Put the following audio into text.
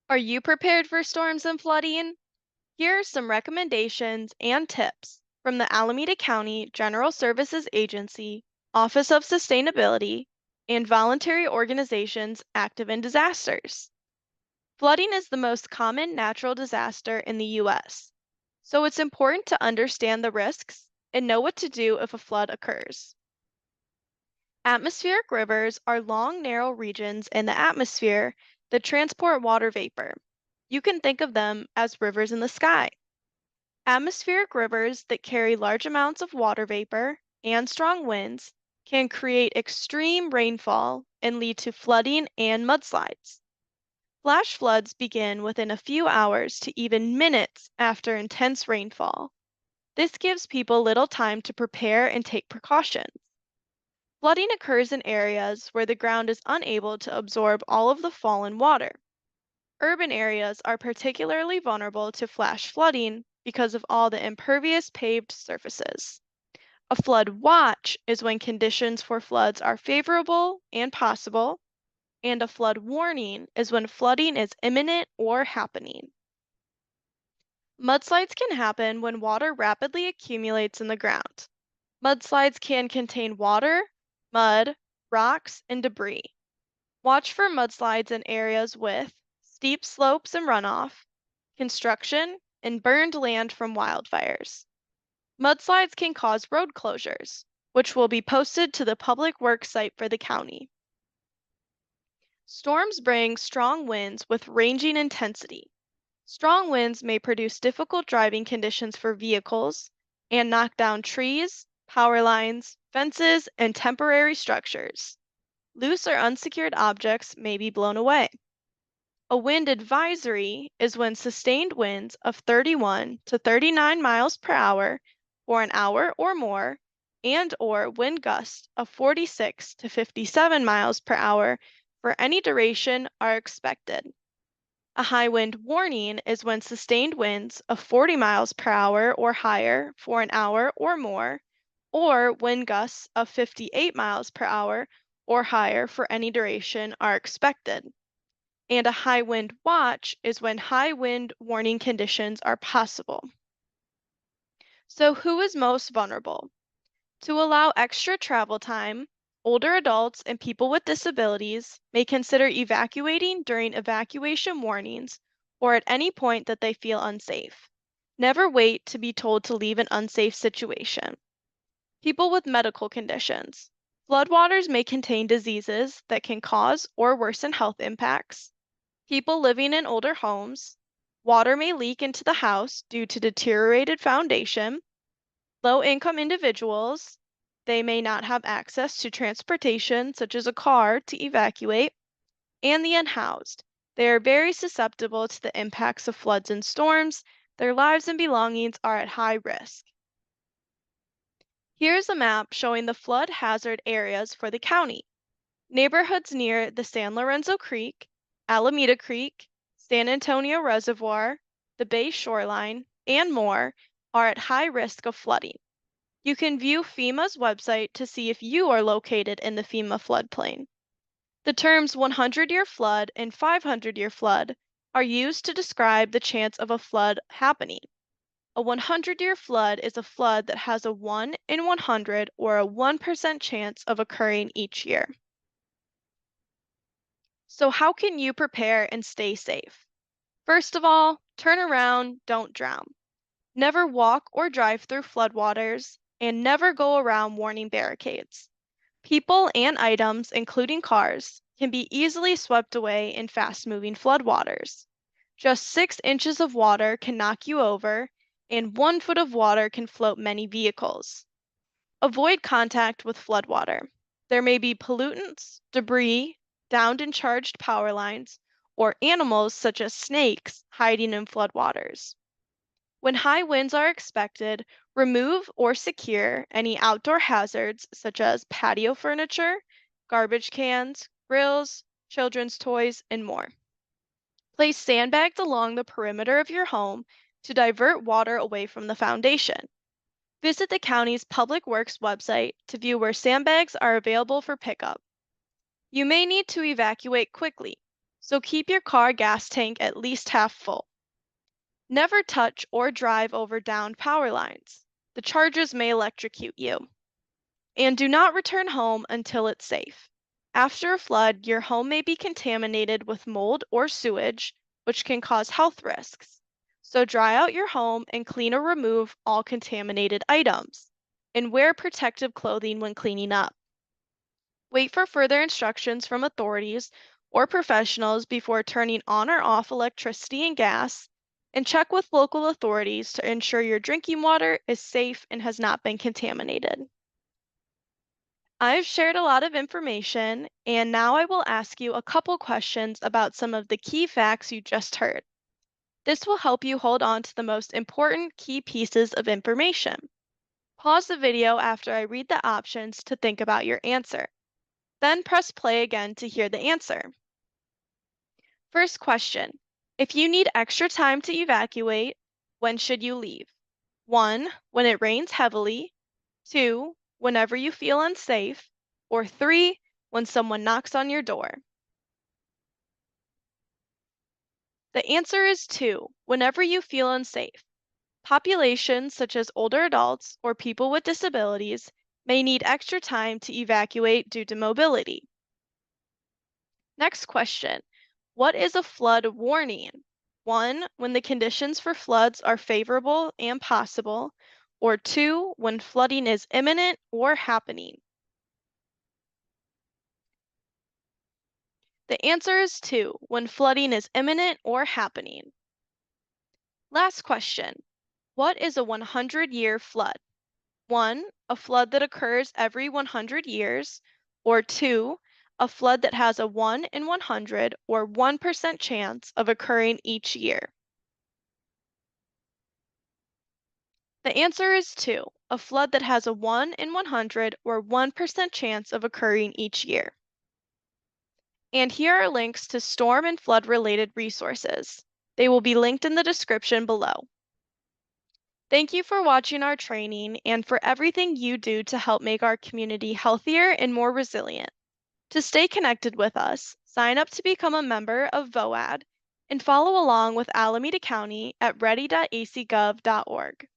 Are you prepared for storms and flooding? Here are some recommendations and tips from the Alameda County General Services Agency, Office of Sustainability, and voluntary organizations active in disasters. Flooding is the most common natural disaster in the U.S., so it's important to understand the risks and know what to do if a flood occurs. Atmospheric rivers are long, narrow regions in the atmosphere that transport water vapor. You can think of them as rivers in the sky. Atmospheric rivers that carry large amounts of water vapor and strong winds can create extreme rainfall and lead to flooding and mudslides. Flash floods begin within a few hours to even minutes after intense rainfall. This gives people little time to prepare and take precautions. Flooding occurs in areas where the ground is unable to absorb all of the fallen water. Urban areas are particularly vulnerable to flash flooding because of all the impervious paved surfaces. A flood watch is when conditions for floods are favorable and possible, and a flood warning is when flooding is imminent or happening. Mudslides can happen when water rapidly accumulates in the ground. Mudslides can contain water, mud, rocks, and debris. Watch for mudslides in areas with steep slopes and runoff, construction, and burned land from wildfires. Mudslides can cause road closures, which will be posted to the public works site for the county. Storms bring strong winds with ranging intensity. Strong winds may produce difficult driving conditions for vehicles and knock down trees, power lines, fences, and temporary structures. Loose or unsecured objects may be blown away. A wind advisory is when sustained winds of 31 to 39 miles per hour for an hour or more and/or wind gusts of 46 to 57 miles per hour for any duration are expected. A high wind warning is when sustained winds of 40 miles per hour or higher for an hour or more, or wind gusts of 58 miles per hour or higher for any duration are expected. And a high wind watch is when high wind warning conditions are possible. So, who is most vulnerable? To allow extra travel time, older adults and people with disabilities may consider evacuating during evacuation warnings or at any point that they feel unsafe. Never wait to be told to leave an unsafe situation. People with medical conditions. Floodwaters may contain diseases that can cause or worsen health impacts. People living in older homes. Water may leak into the house due to deteriorated foundation. Low-income individuals, they may not have access to transportation such as a car to evacuate, and the unhoused. They are very susceptible to the impacts of floods and storms. Their lives and belongings are at high risk. Here's a map showing the flood hazard areas for the county. Neighborhoods near the San Lorenzo Creek, Alameda Creek, San Antonio Reservoir, the Bay shoreline, and more are at high risk of flooding. You can view FEMA's website to see if you are located in the FEMA floodplain. The terms 100-year flood and 500-year flood are used to describe the chance of a flood happening. A 100-year flood is a flood that has a 1 in 100 or a 1% chance of occurring each year. So how can you prepare and stay safe? First of all, turn around, don't drown. Never walk or drive through floodwaters, and never go around warning barricades. People and items, including cars, can be easily swept away in fast-moving floodwaters. Just 6 inches of water can knock you over, and 1 foot of water can float many vehicles. Avoid contact with floodwater. There may be pollutants, debris, downed and charged power lines, or animals such as snakes hiding in floodwaters. When high winds are expected, remove or secure any outdoor hazards such as patio furniture, garbage cans, grills, children's toys, and more. Place sandbags along the perimeter of your home to divert water away from the foundation. Visit the county's Public Works website to view where sandbags are available for pickup. You may need to evacuate quickly, so keep your car gas tank at least half full. Never touch or drive over downed power lines. The charges may electrocute you. And do not return home until it's safe. After a flood, your home may be contaminated with mold or sewage, which can cause health risks. So dry out your home and clean or remove all contaminated items. And wear protective clothing when cleaning up. Wait for further instructions from authorities or professionals before turning on or off electricity and gas, and check with local authorities to ensure your drinking water is safe and has not been contaminated. I've shared a lot of information, and now I will ask you a couple questions about some of the key facts you just heard. This will help you hold on to the most important key pieces of information. Pause the video after I read the options to think about your answer. Then press play again to hear the answer. First question. If you need extra time to evacuate, when should you leave? 1. When it rains heavily. 2. Whenever you feel unsafe. Or 3. When someone knocks on your door. The answer is 2. Whenever you feel unsafe. Populations such as older adults or people with disabilities may need extra time to evacuate due to mobility. Next question. What is a flood warning? 1. When the conditions for floods are favorable and possible. Or 2. When flooding is imminent or happening. The answer is 2. When flooding is imminent or happening. Last question. What is a 100-year flood? 1. A flood that occurs every 100 years. Or 2. A flood that has a 1 in 100 or 1% chance of occurring each year. The answer is 2. A flood that has a 1 in 100 or 1% chance of occurring each year. And here are links to storm and flood related resources. They will be linked in the description below. Thank you for watching our training and for everything you do to help make our community healthier and more resilient. To stay connected with us, sign up to become a member of VOAD and follow along with Alameda County at ready.acgov.org.